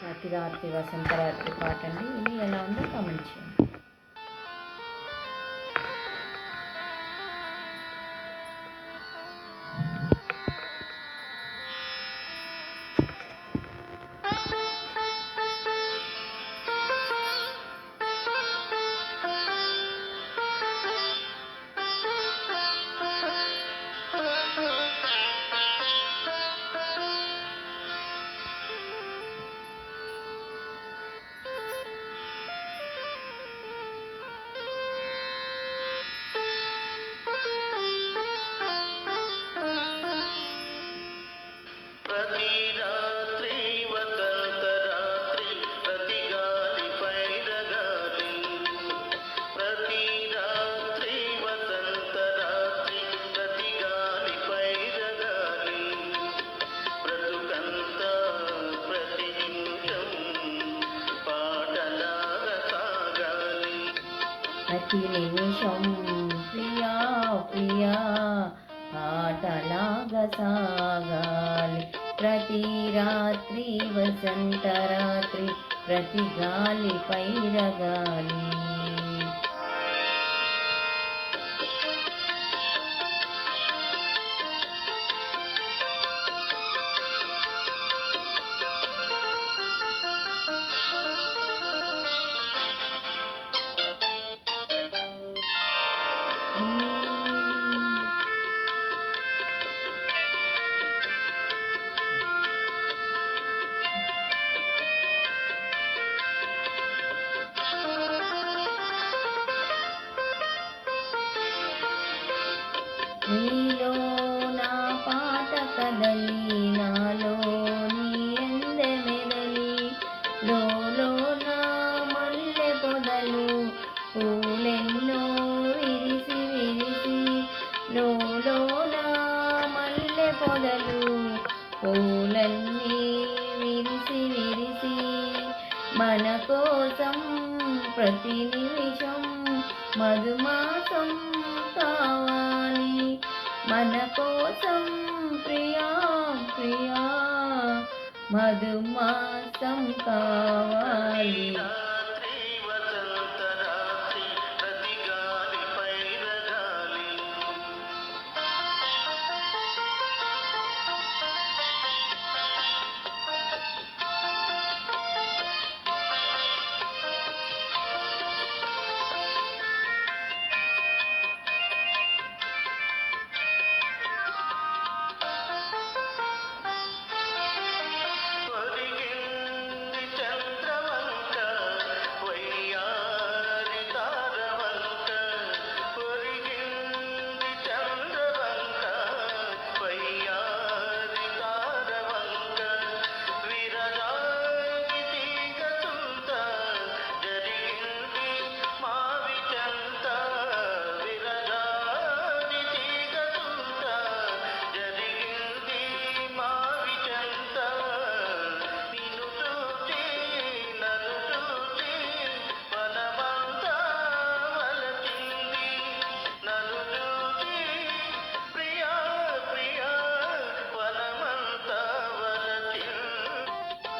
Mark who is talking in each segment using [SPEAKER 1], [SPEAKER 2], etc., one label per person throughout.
[SPEAKER 1] ప్రతి రాత్రి వసంత రాత్రి పాట అండి. ఇది ఎలా ఉందో కామెంట్ చేయండి. ప్రతి నిమిషం ప్రియా ప్రియా ఆటలాగా సాగాలి. ప్రతి రాత్రి వసంత రాత్రి ప్రతి గాలి పైరగాలి. నీలో నా పాట కదలి, నాలో నీ ఎందెమెదలి, లోలో నా మల్లె పొదలు పూలెన్నో విరిసి విరిసి, లోలో నా మల్లె పొదలు పూలన్నీ విరిసి విరిసి, మన కోసం ప్రతి నిమిషం మధుమాసం కావాలి. మన కోసం ప్రియా ప్రియా మధుమాసం కావాలి.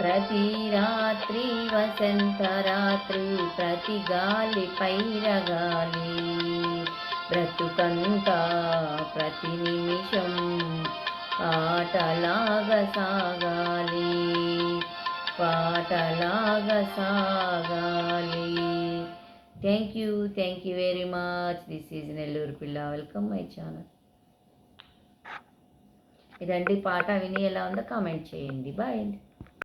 [SPEAKER 1] ప్రతి రాత్రి వసంత రాత్రి ప్రతి గాలి పైరగాలి. బ్రతుకంతా ప్రతి నిమిషం పాటలాగా సాగాలి, పాటలాగా సాగాలి. Thank you very much. This is Nellore పిల్ల. Welcome my channel. ఇదండి పాట. విని ఎలా ఉందో కామెంట్ చేయండి. బాయ్ అండి.